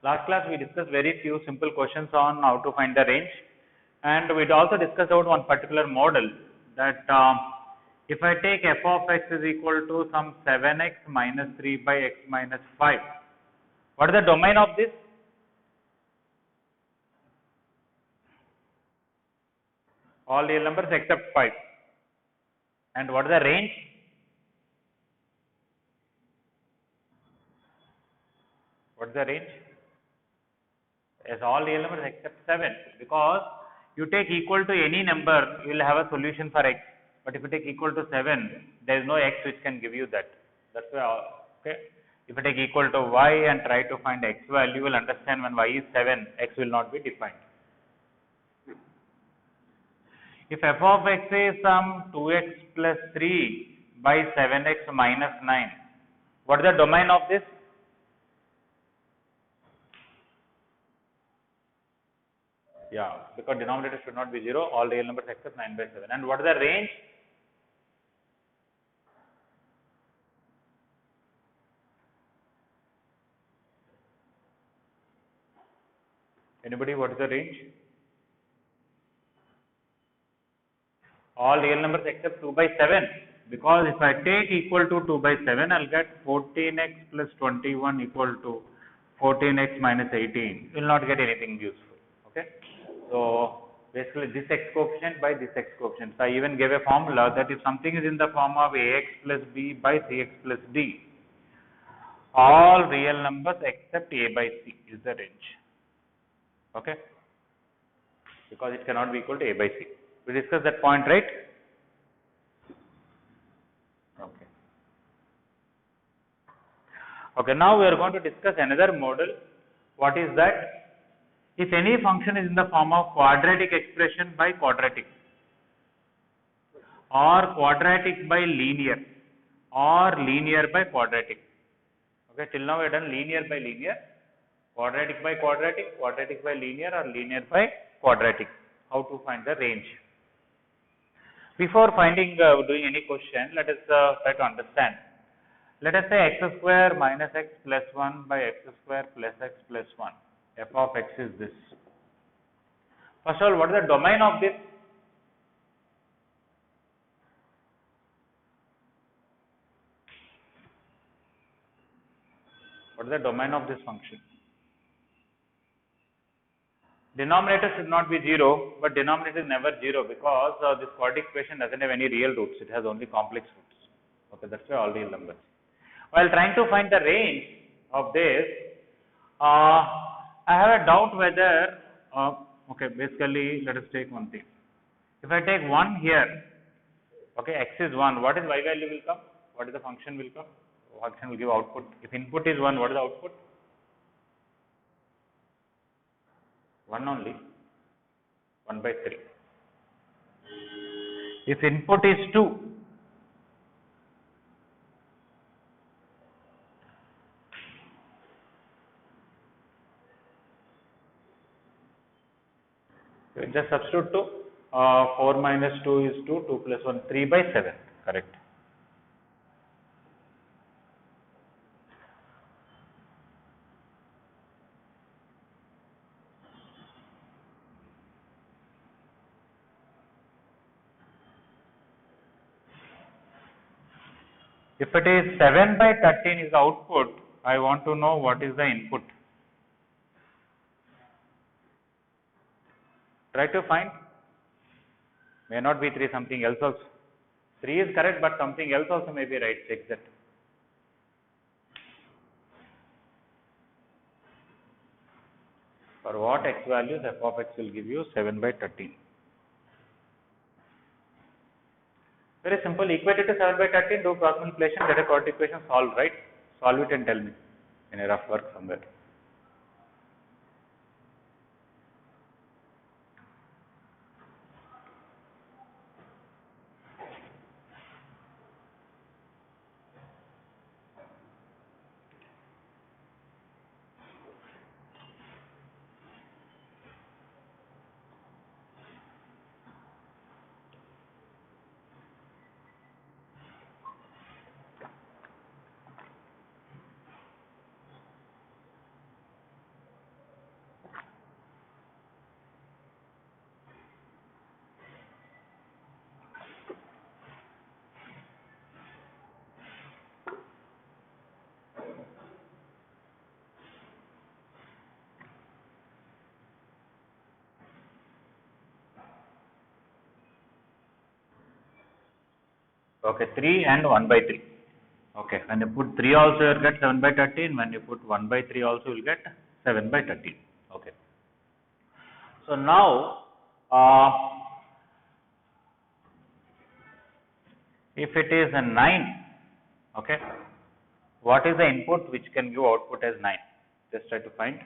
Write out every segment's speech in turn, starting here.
Last class we discussed very few simple questions on how to find the range, and we also discussed about one particular model that if I take f of x is equal to some 7x minus 3 by x minus 5, what is the domain of this? All real numbers except 5. And what is the range? What is the range? As all real numbers except 7, because you take equal to any number, you will have a solution for x. But if you take equal to 7, there is no x which can give you that. That's why, okay. If you take equal to y and try to find x value, you will understand when y is 7, x will not be defined. If f of x is some 2x plus 3 by 7x minus 9, what is the domain of this? Yeah, because denominator should not be 0, all real numbers except 9 by 7. And what is the range? Anybody, what is the range? All real numbers except 2 by 7, because if I take equal to 2 by 7, I will get 14x plus 21 equal to 14x minus 18. You will not get anything useful. Okay. So basically this x coefficient by this x coefficient. So I even gave a formula that if something is in the form of ax plus b by cx plus d, all real numbers except a by c is the range. Okay. Because it cannot be equal to a by c. We discussed that point, right? Okay. Okay, now we are going to discuss another model. What is that? If any function is in the form of quadratic expression by quadratic, or quadratic by linear, or linear by quadratic. Okay, till now we have done linear by linear, quadratic by quadratic, quadratic by linear, or linear by quadratic. How to find the range? Before doing any question, let us try to understand. Let us say x square minus x plus 1 by x square plus x plus 1. F of x is this. First of all, what is the domain of this? What is the domain of this function? Denominator should not be 0, but denominator is never 0 because this quadratic equation doesn't have any real roots. It has only complex roots. Okay, that's why all real numbers. While trying to find the range of this, I have a doubt whether, okay, basically let us take one thing. If I take 1 here, okay, x is 1, what is y value will come? What is the function will come? Function will give output. If input is 1, what is the output? 1 only, 1 by 3. If input is 2, just substitute 2, 4 minus 2 is 2, 2 plus 1, 3 by 7, correct. If it is 7 by 13 is the output, I want to know what is the input. Try to find. May not be 3, something else also. 3 is correct, but something else also may be right. Check that. For what x values f of x will give you 7 by 13. Very simple. Equate it to 7 by 13, do cross multiplication, get a quadratic equation, solve, right? Solve it and tell me in a rough work somewhere. Okay, 3 and 1 by 3. Okay, when you put 3 also you will get 7 by 13. When you put 1 by 3 also you will get 7 by 13. Okay. So now, if it is a 9, okay, what is the input which can give output as 9? Just try to find.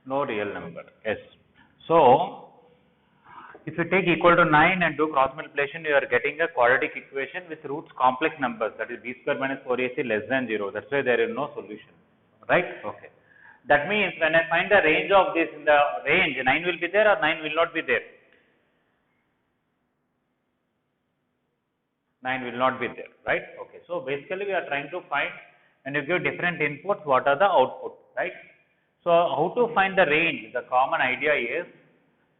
No real number. Yes. So, if you take equal to 9 and do cross multiplication, you are getting a quadratic equation with roots complex numbers, that is b square minus 4ac less than 0. That's why there is no solution. Right? Okay. That means when I find the range of this, in the range 9 will be there or 9 will not be there? 9 will not be there, right? Okay. So basically we are trying to find, when you give different inputs, what are the output, right? So how to find the range? The common idea is,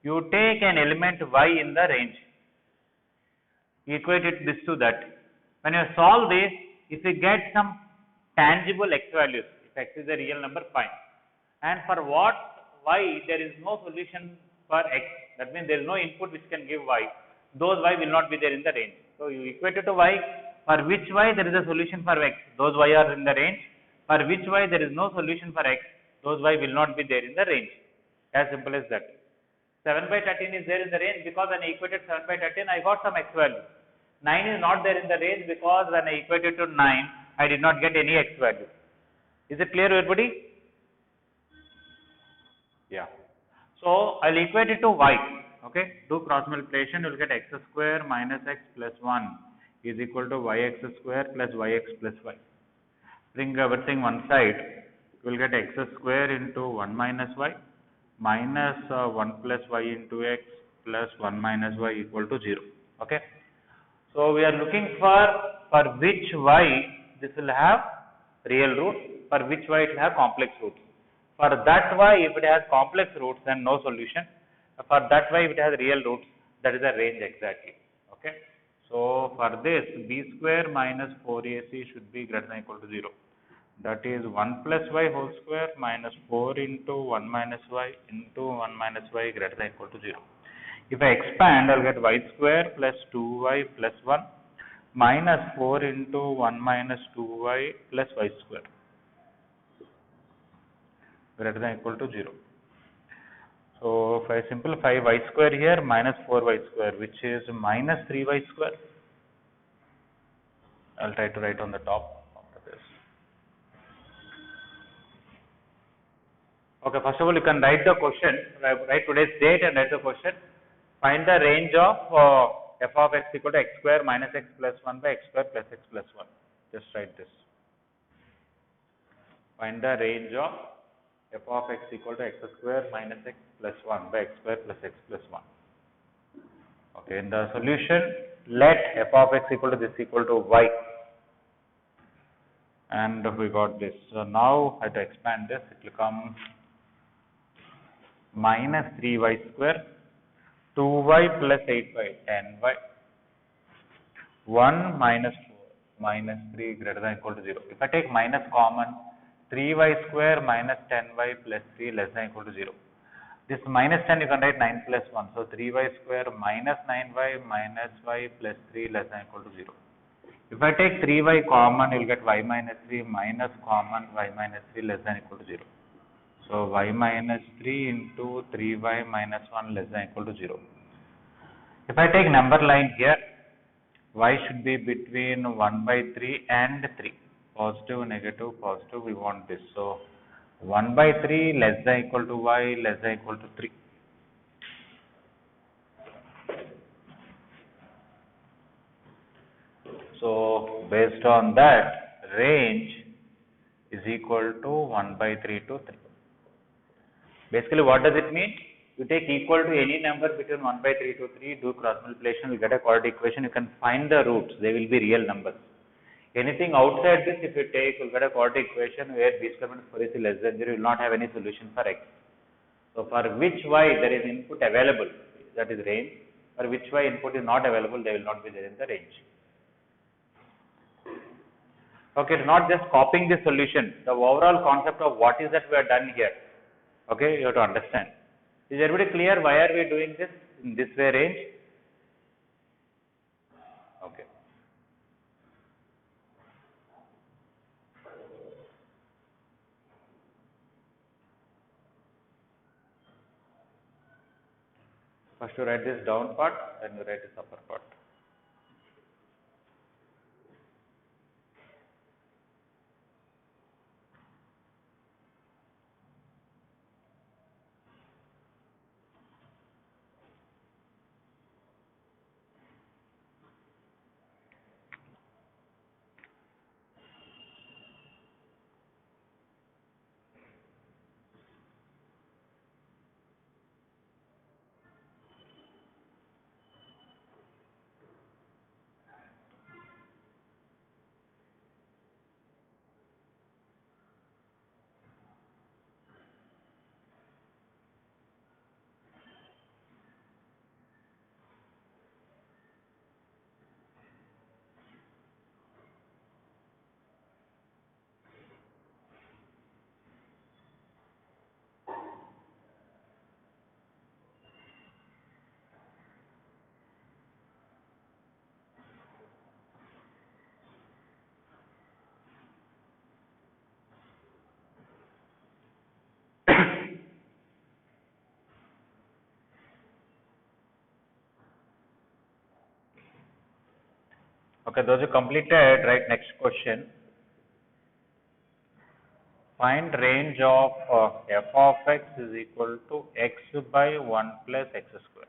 you take an element y in the range, equate it this to that. When you solve this, if you get some tangible x values, if x is a real number, fine. And for what y, there is no solution for x, that means there is no input which can give y, those y will not be there in the range. So you equate it to y, for which y there is a solution for x, those y are in the range, for which y there is no solution for x, those y will not be there in the range. As simple as that. 7 by 13 is there in the range because when I equated 7 by 13, I got some x value. 9 is not there in the range because when I equated to 9, I did not get any x value. Is it clear, everybody? Yeah. So I'll equate it to y. Okay. Do cross multiplication, you will get x square minus x plus 1 is equal to yx square plus yx plus y. Bring everything one side, you will get x square into 1 minus y minus 1 plus y into x plus 1 minus y equal to 0. Okay. So we are looking for which y this will have real roots, for which y it will have complex roots. For that y, if it has complex roots, then no solution. For that y, if it has real roots, that is the range exactly. Okay. So for this, b square minus 4ac should be greater than or equal to 0. That is 1 plus y whole square minus 4 into 1 minus y into 1 minus y greater than or equal to 0. If I expand, I will get y square plus 2y plus 1 minus 4 into 1 minus 2y plus y square greater than or equal to 0. So if I simplify, y square here minus 4y square, which is minus 3y square. I will try to write on the top after this. Okay, first of all, you can write the question, write today's date and write the question. Find the range of f of x equal to x square minus x plus 1 by x square plus x plus 1. Just write this. Find the range of f of x equal to x square minus x plus 1 by x square plus x plus 1. Okay, in the solution, let f of x equal to this equal to y. And we got this. So now I have to expand this. It will come minus 3y square, 2y plus 8y, 10y, 1 minus 4 minus 3 greater than or equal to 0. If I take minus common, 3y square minus 10y plus 3 less than or equal to 0. This minus 10 you can write 9 plus 1. So 3y square minus 9y minus y plus 3 less than or equal to 0. If I take 3y common, you will get y minus 3 minus common y minus 3 less than or equal to 0. So y minus 3 into 3y minus 1 less than or equal to 0. If I take number line here, y should be between 1 by 3 and 3. positive, negative, positive, we want this. So 1 by 3 less than equal to y less than equal to 3. So based on that, range is equal to 1 by 3 to 3. Basically, what does it mean? You take equal to any number between 1 by 3 to 3, do cross multiplication, you get a quadratic equation, you can find the roots, they will be real numbers. Anything outside this, if you take, you get a quadratic equation where b square minus 4ac less than 0, you will not have any solution for x. So for which y there is input available, that is range. For which y input is not available, they will not be there in the range. Okay, it's not just copying the solution. The overall concept of what is that we have done here. Okay, you have to understand. Is everybody clear why are we doing this in this way range? Okay. First you write this down part, then you write this upper part. Okay, those who completed, write next question. Find range of f of x is equal to x by 1 plus x square.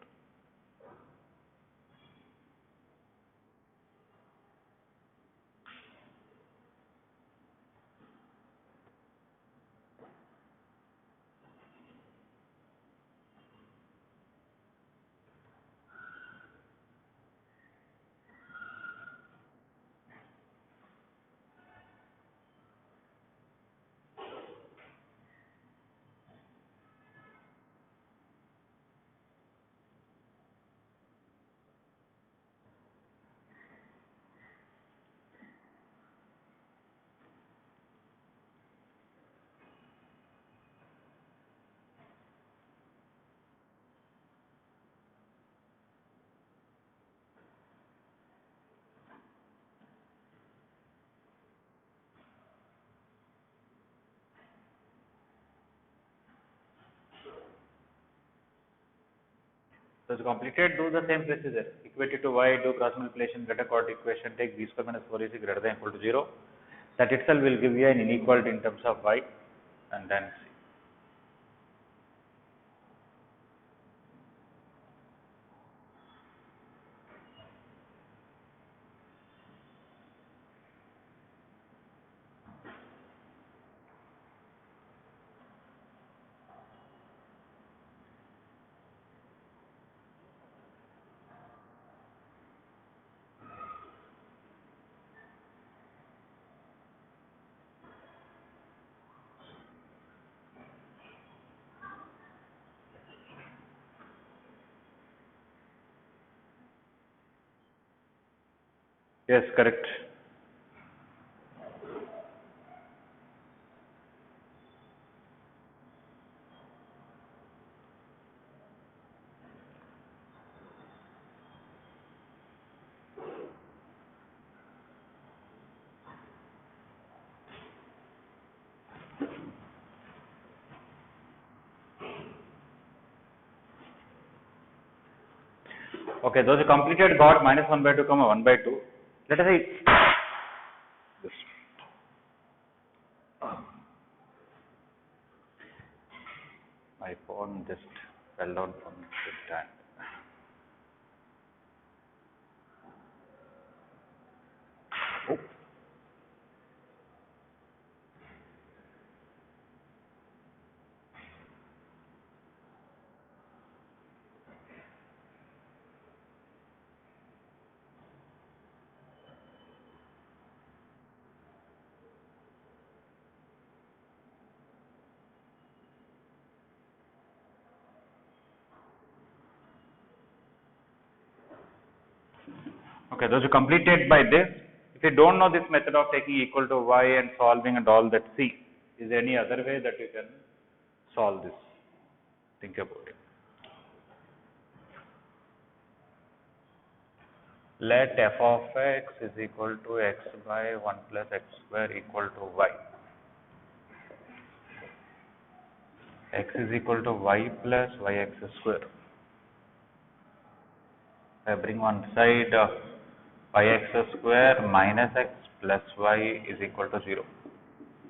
So to completed, do the same procedure. Equate it to y, do cross multiplication, get a quadratic equation, take b square minus 4ac greater than equal to 0. That itself will give you an inequality in terms of y, and then see. Yes, correct. Okay, those who completed got minus 1 by 2 comma 1 by 2. Let us say this. fell down from the stand. Oh. Okay, those who completed by this, if you don't know this method of taking equal to y and solving and all that, see, is there any other way that you can solve this? Think about it. Let f of x is equal to x by 1 plus x square equal to y. X is equal to y plus yx square. I bring one side yx square minus x plus y is equal to 0.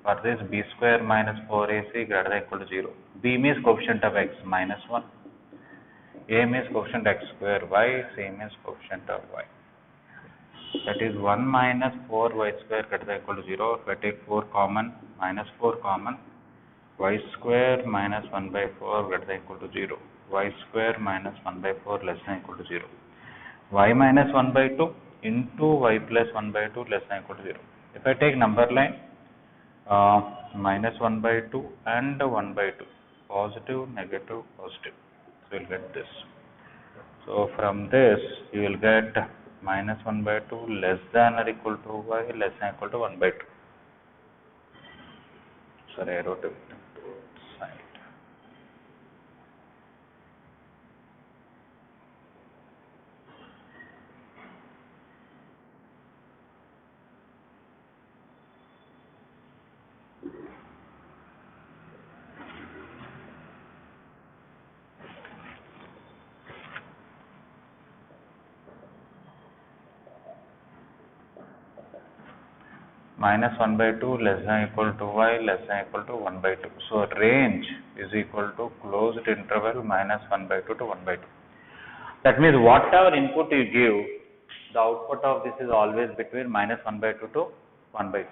For this, b square minus 4ac greater than equal to 0. B means coefficient of x minus 1. A means coefficient x square, y, C means coefficient of y. That is 1 minus 4y square greater than equal to 0. If I take 4 common, minus 4 common, y square minus 1 by 4 greater than equal to 0. Y square minus 1 by 4 less than equal to 0. Y minus 1 by 2 into y plus 1 by 2 less than equal to 0. If I take number line, minus 1 by 2 and 1 by 2, positive, negative, positive. So, you will get this. So, from this, you will get minus 1 by 2 less than or equal to y less than equal to 1 by 2. Sorry, I wrote it side. Minus 1 by 2 less than equal to y less than equal to 1 by 2. So, range is equal to closed interval minus 1 by 2 to 1 by 2. That means whatever input you give, the output of this is always between minus 1 by 2 to 1 by 2.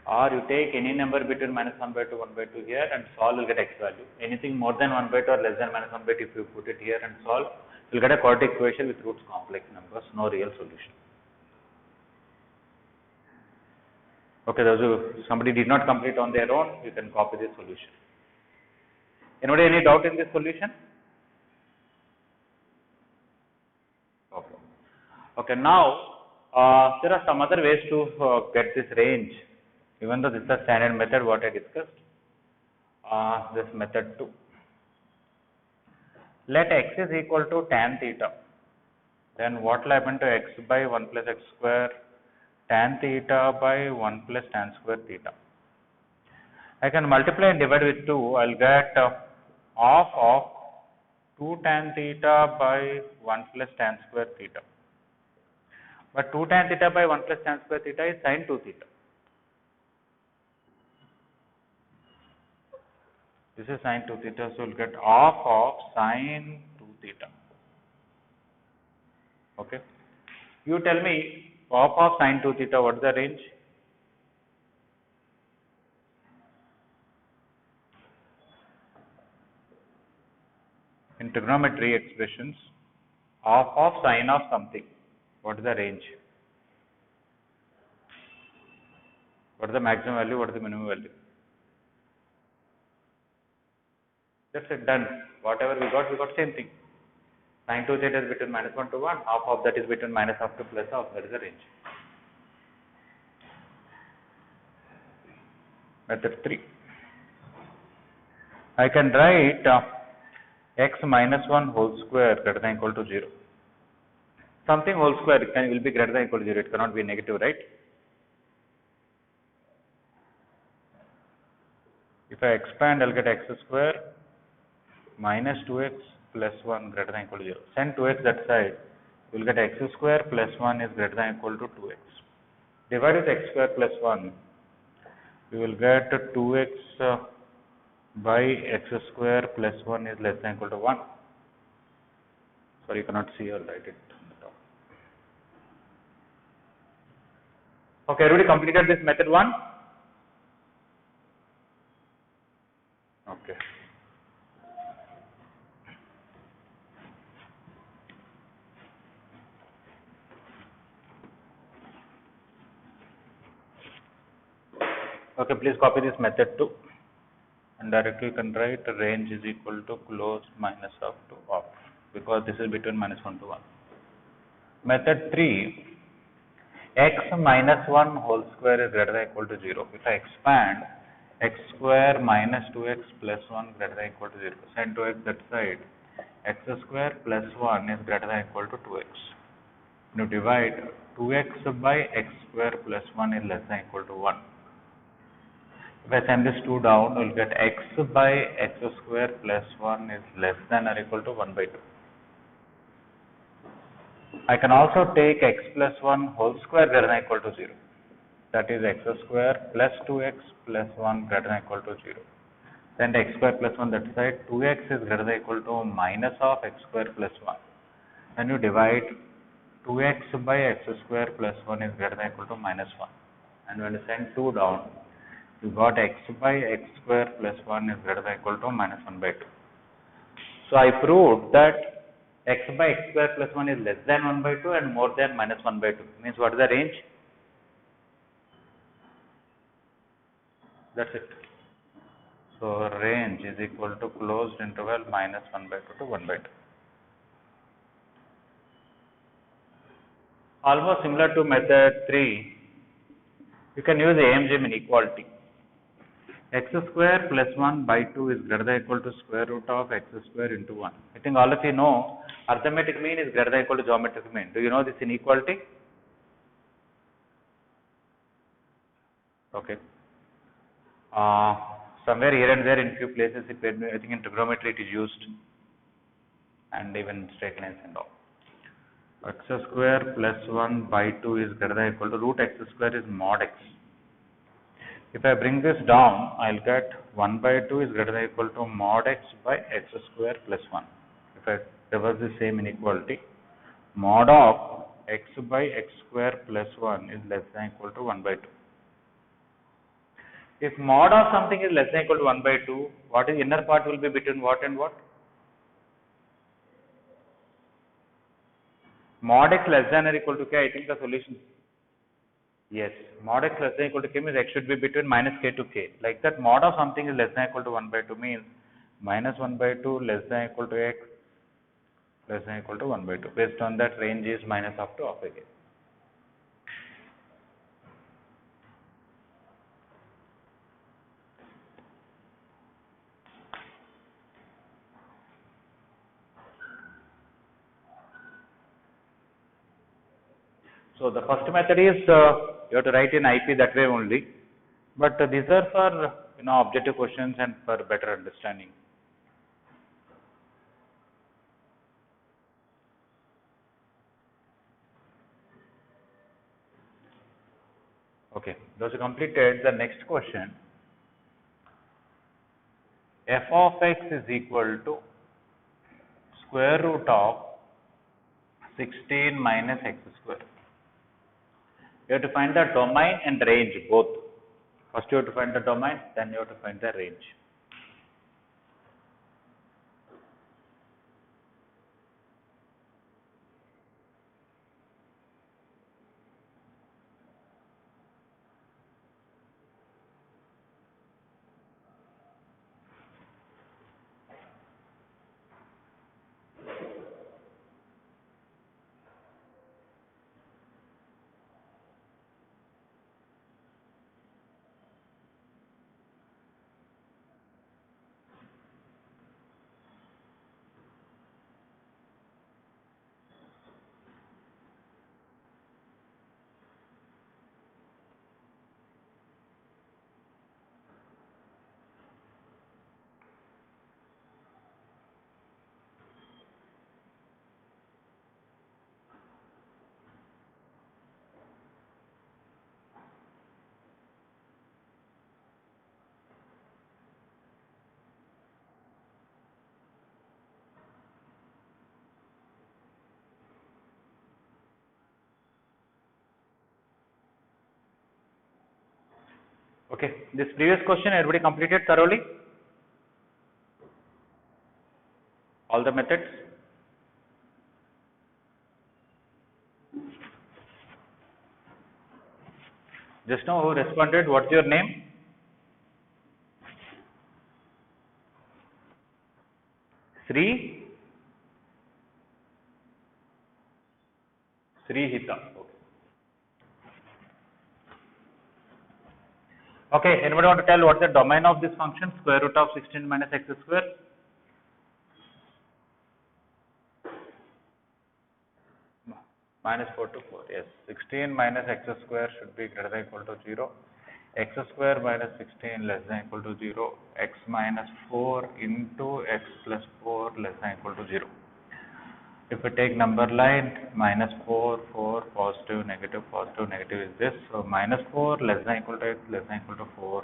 Or you take any number between minus 1 by 2, 1 by 2 here and solve, you will get x value. Anything more than 1 by 2 or less than minus 1 by 2, if you put it here and solve, you will get a quadratic equation with roots complex numbers, no real solution. Okay, those who somebody did not complete on their own, you can copy this solution. Anybody any doubt in this solution? Okay. Okay, now there are some other ways to get this range. Even though this is the standard method what I discussed, this method 2. Let x is equal to tan theta. Then what will happen to x by 1 plus x square tan theta by 1 plus tan square theta. I can multiply and divide with 2. I will get half of 2 tan theta by 1 plus tan square theta. But 2 tan theta by 1 plus tan square theta is sin 2 theta. This is sin 2 theta, so we will get half of sin 2 theta. Okay. You tell me half of sin 2 theta, what is the range? In trigonometry expressions, half of sin of something, what is the range? What is the maximum value, what is the minimum value? That's it, done. Whatever we got same thing. Sin 2 theta is between minus 1 to 1, half of that is between minus half to plus half, that is the range. Method 3. I can write x minus 1 whole square greater than equal to 0. Something whole square will be greater than equal to 0, it cannot be negative, right? If I expand, I will get x square minus 2x plus 1 greater than equal to 0. Send 2x that side, you will get x square plus 1 is greater than equal to 2x. Divide with x square plus 1, you will get 2x by x square plus 1 is less than equal to 1. Sorry, you cannot see, I'll write it on the top. Okay, everybody completed this method 1? Okay. Okay, please copy this method 2 and directly you can write range is equal to closed minus of to off, because this is between minus 1 to 1. Method 3, x minus 1 whole square is greater than or equal to 0. If I expand x square minus 2x plus 1 greater than or equal to 0, send 2x that side, x square plus 1 is greater than or equal to 2x. Now divide 2x by x square plus 1 is less than or equal to 1. If I send this 2 down, we will get x by x square plus 1 is less than or equal to 1 by 2. I can also take x plus 1 whole square greater than or equal to 0. That is x square plus 2x plus 1 greater than or equal to 0. Send x square plus 1 that side, 2x is greater than or equal to minus of x square plus 1. Then you divide 2x by x square plus 1 is greater than or equal to minus 1. And when you send 2 down, you got x by x square plus 1 is greater than or equal to minus 1 by 2. So I proved that x by x square plus 1 is less than 1 by 2 and more than minus 1 by 2. Means what is the range? That's it. So range is equal to closed interval minus 1 by 2 to 1 by 2. Almost similar to method 3, you can use AMGM inequality. X square plus 1 by 2 is greater than or equal to square root of x square into 1. I think all of you know arithmetic mean is greater than or equal to geometric mean. Do you know this inequality? Okay. Somewhere here and there in few places, I think in trigonometry it is used, and even straight lines and all. X square plus 1 by 2 is greater than or equal to root x square is mod x. If I bring this down, I'll get 1 by 2 is greater than or equal to mod x by x square plus 1. If I reverse the same inequality, mod of x by x square plus 1 is less than or equal to 1 by 2. If mod of something is less than or equal to 1 by 2, what is inner part will be between what and what? Mod x less than or equal to k, I think the solution. Yes, mod x less than or equal to k means x should be between minus k to k. Like that, mod of something is less than or equal to 1 by 2 means minus 1 by 2 less than or equal to x less than or equal to 1 by 2. Based on that, range is minus half to half again. So the first method is you have to write in IP that way only, but these are for objective questions and for better understanding. Okay, those are completed. The next question, f of x is equal to square root of 16 minus x square. You have to find the domain and range both. First you have to find the domain, then you have to find the range. Okay, this previous question everybody completed thoroughly? All the methods? Just now who responded, what's your name? Sri? Srihita. Okay, anybody want to tell what's the domain of this function, square root of 16 minus x square? Minus 4 to 4, yes. 16 minus x square should be greater than equal to 0. X square minus 16 less than equal to 0. X minus 4 into x plus 4 less than equal to 0. If we take number line, minus 4, 4, positive, negative is this. So minus 4 less than equal to x, less than equal to 4.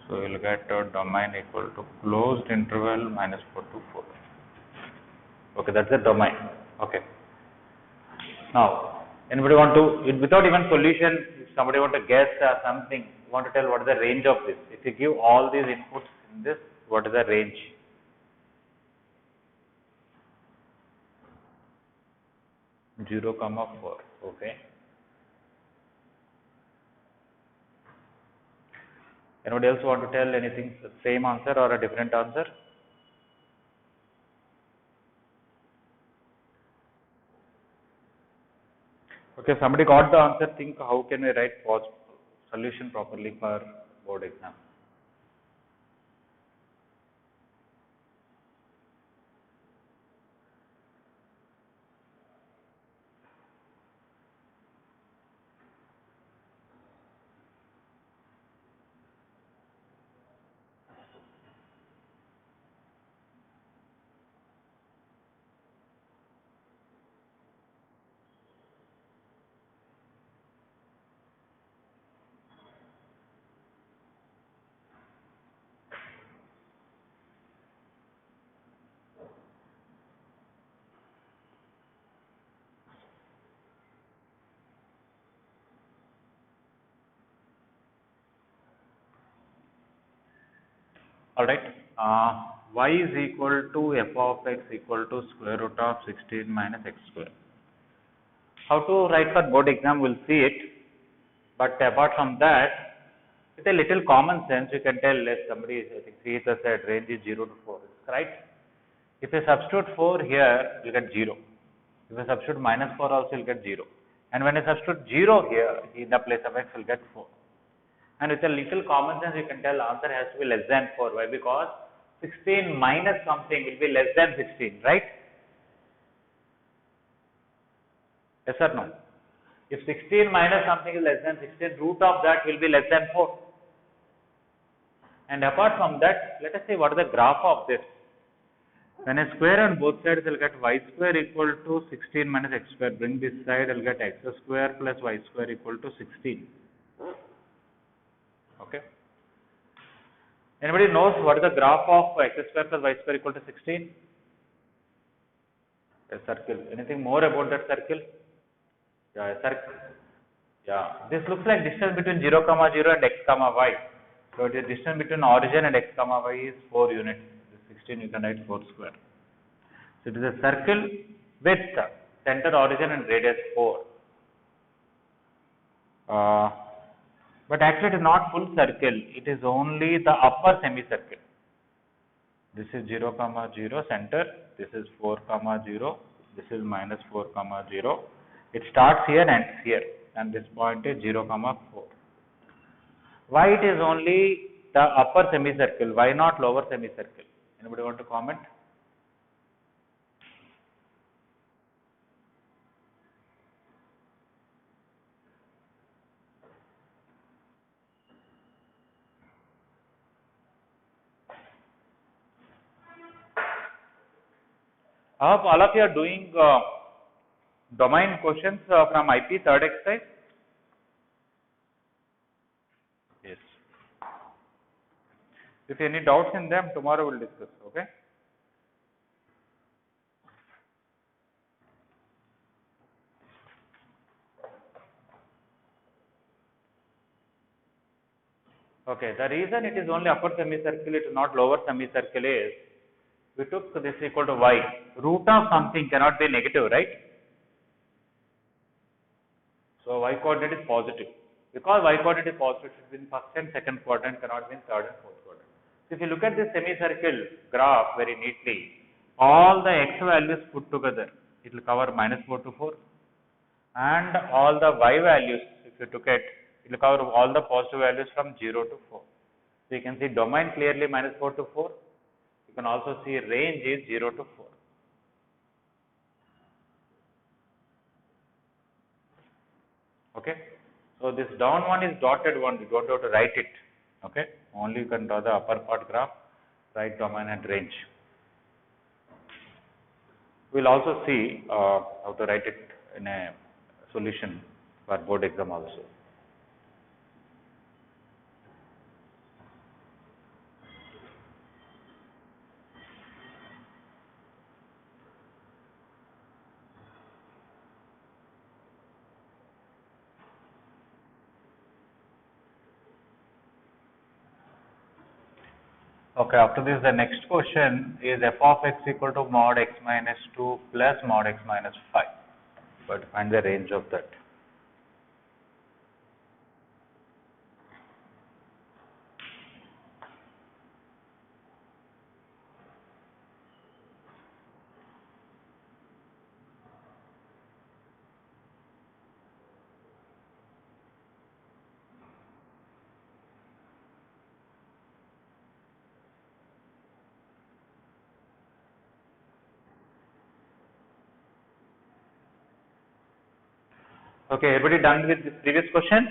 So you will get a domain equal to closed interval minus 4 to 4. Okay, that's the domain. Okay. Now, anybody want to, without even solution, if somebody want to guess something, you want to tell what is the range of this? If you give all these inputs in this, what is the range? Zero comma 4. Okay. Anybody else want to tell anything, same answer or a different answer? Okay, if somebody got the answer, think how can we write solution properly for board exam. Alright, y is equal to f of x equal to square root of 16 minus x square. How to write for board exam, we'll see it. But apart from that, with a little common sense, you can tell, as somebody, I think Srihita said, range is 0 to 4, right? If you substitute 4 here, you get 0. If you substitute minus 4 also, you'll get 0. And when you substitute 0 here, in the place of x, you'll get 4. And with a little common sense, you can tell answer has to be less than 4. Why? Because 16 minus something will be less than 16, right? Yes or no? If 16 minus something is less than 16, root of that will be less than 4. And apart from that, let us see what is the graph of this. When I square on both sides, I will get y square equal to 16 minus x square. Bring this side, I will get x square plus y square equal to 16. Okay. Anybody knows what is the graph of x square plus y square equal to 16? A circle. Anything more about that circle? Yeah, a circle. Yeah, this looks like distance between 0, 0 and x, y. So the distance between origin and x, y is 4 units. This 16 you can write 4 square. So it is a circle with center, origin and radius 4. But actually it is not full circle. It is only the upper semicircle. This is 0, 0 center. This is 4, 0. This is minus 4, 0. It starts here and ends here. And this point is 0, 4. Why it is only the upper semicircle? Why not lower semicircle? Anybody want to comment? I hope all of you are doing domain questions from IP third exercise. Yes. If any doubts in them, tomorrow we'll discuss. Okay. Okay, the reason it is only upper semicircle, it is not lower semicircle is, we took this equal to y. Root of something cannot be negative, right? So y coordinate is positive. Because y coordinate is positive, it should be in first and second quadrant, cannot be in third and fourth quadrant. So if you look at this semicircle graph very neatly, all the x values put together, it will cover -4 to 4. And all the y values, if you took it will cover all the positive values from 0 to 4. So you can see domain clearly -4 to 4. You can also see range is 0 to 4. Okay. So this down one is dotted one, you don't have to write it. Okay. Only you can draw the upper part graph, write domain and range. We will also see how to write it in a solution for board exam also. Okay, after this the next question is f of x equal to mod x minus 2 plus mod x minus 5. But find the range of that. Okay, everybody done with this previous question?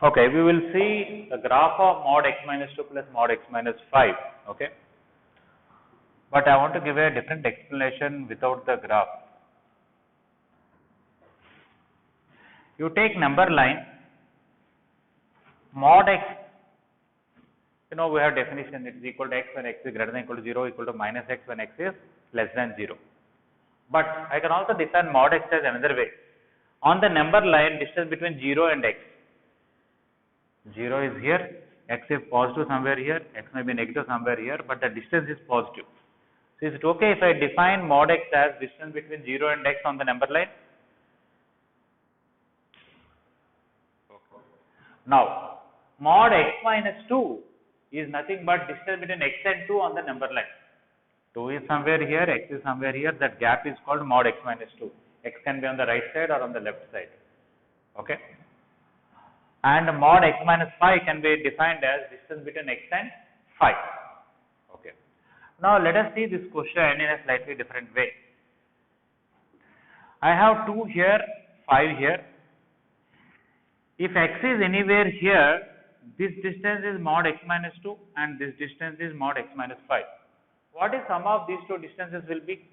Okay, we will see the graph of mod x minus 2 plus mod x minus 5. Okay, but I want to give a different explanation without the graph. You take number line, mod x, you know we have definition, it is equal to x when x is greater than equal to 0, equal to minus x when x is less than 0. But I can also define mod x as another way. On the number line, distance between 0 and x. 0 is here, x is positive somewhere here, x may be negative somewhere here, but the distance is positive. So is it okay if I define mod x as distance between 0 and x on the number line? Now, mod x minus 2 is nothing but distance between x and 2 on the number line. 2 is somewhere here, x is somewhere here, that gap is called mod x minus 2. X can be on the right side or on the left side. Okay. And mod x minus 5 can be defined as distance between x and 5. Okay. Now, let us see this question in a slightly different way. I have 2 here, 5 here. If x is anywhere here, this distance is mod x minus 2 and this distance is mod x minus 5. What is sum of these two distances will be?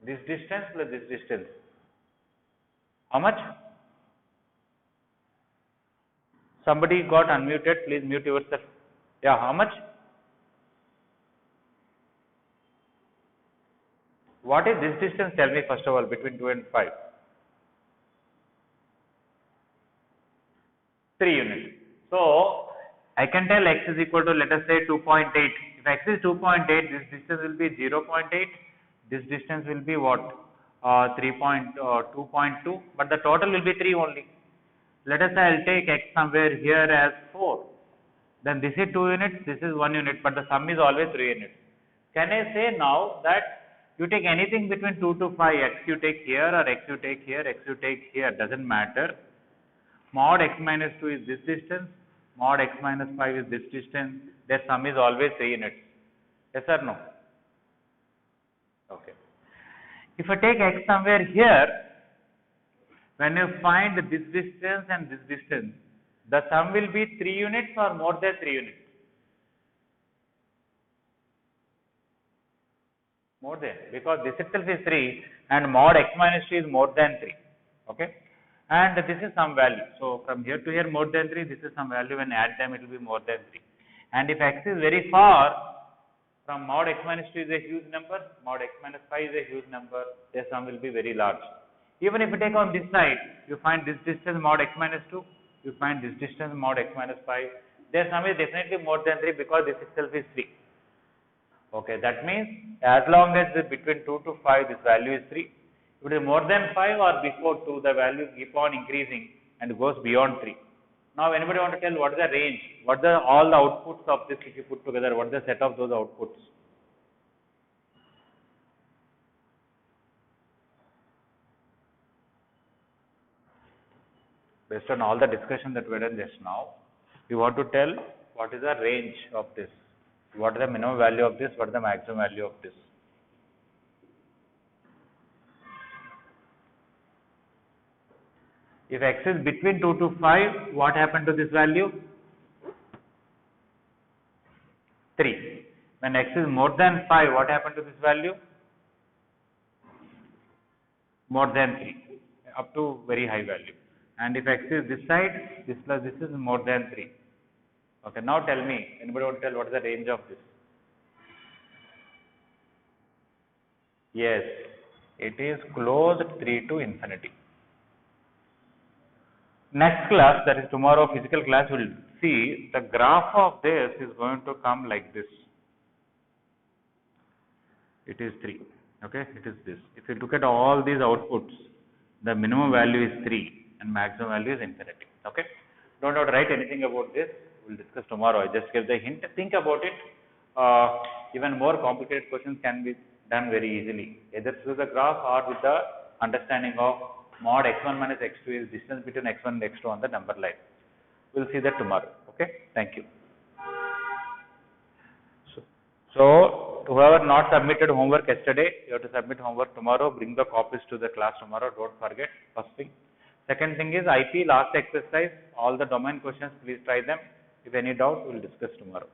This distance plus this distance. How much? Somebody got unmuted, please mute yourself. Yeah, how much? What is this distance? Tell me first of all between 2 and 5. 3 units. So, I can tell x is equal to let us say 2.8. If x is 2.8, this distance will be 0.8. This distance will be what? 2.2, but the total will be 3 only. Let us say I will take x somewhere here as 4. Then this is 2 units, this is 1 unit, but the sum is always 3 units. Can I say now that you take anything between 2 to 5, x you take here or x you take here, x you take here, doesn't matter. Mod x minus 2 is this distance, mod x minus 5 is this distance, their sum is always 3 units. Yes or no? Okay. If I take x somewhere here, when you find this distance and this distance, the sum will be 3 units or more than 3 units? More than, because this itself is 3 and mod x minus 2 is more than 3. Okay. And this is some value. So from here to here more than 3, this is some value. When add them, it will be more than 3. And if x is very far from mod x minus 2 is a huge number, mod x minus 5 is a huge number, their sum will be very large. Even if you take on this side, you find this distance mod x minus 2, you find this distance mod x minus 5, their sum is definitely more than 3 because this itself is 3. Okay, that means as long as between 2 to 5 this value is 3, if it is more than 5 or before 2, the value keep on increasing and goes beyond 3. Now anybody want to tell what is the range, what are all the outputs of this if you put together, what is the set of those outputs? Based on all the discussion that we done just now, you want to tell what is the range of this, what is the minimum value of this, what is the maximum value of this. If x is between 2 to 5, what happened to this value? 3. When x is more than 5, what happened to this value? More than 3, up to very high value. And if x is this side, this plus this is more than 3. Okay, now tell me, anybody want to tell what is the range of this? Yes, it is closed 3 to infinity. Next class, that is tomorrow physical class, we will see the graph of this is going to come like this. It is 3. Okay, it is this. If you look at all these outputs, the minimum value is 3 and maximum value is infinity. Okay, don't have to write anything about this. We'll discuss tomorrow. I just gave the hint. Think about it. Even more complicated questions can be done very easily, either through the graph or with the understanding of mod x1 minus x2 is distance between x1 and x2 on the number line. We'll see that tomorrow. Okay, thank you. So whoever not submitted homework yesterday, you have to submit homework tomorrow. Bring the copies to the class tomorrow. Don't forget. First thing. Second thing is IP last exercise. All the domain questions, please try them. If any doubt, we'll discuss tomorrow.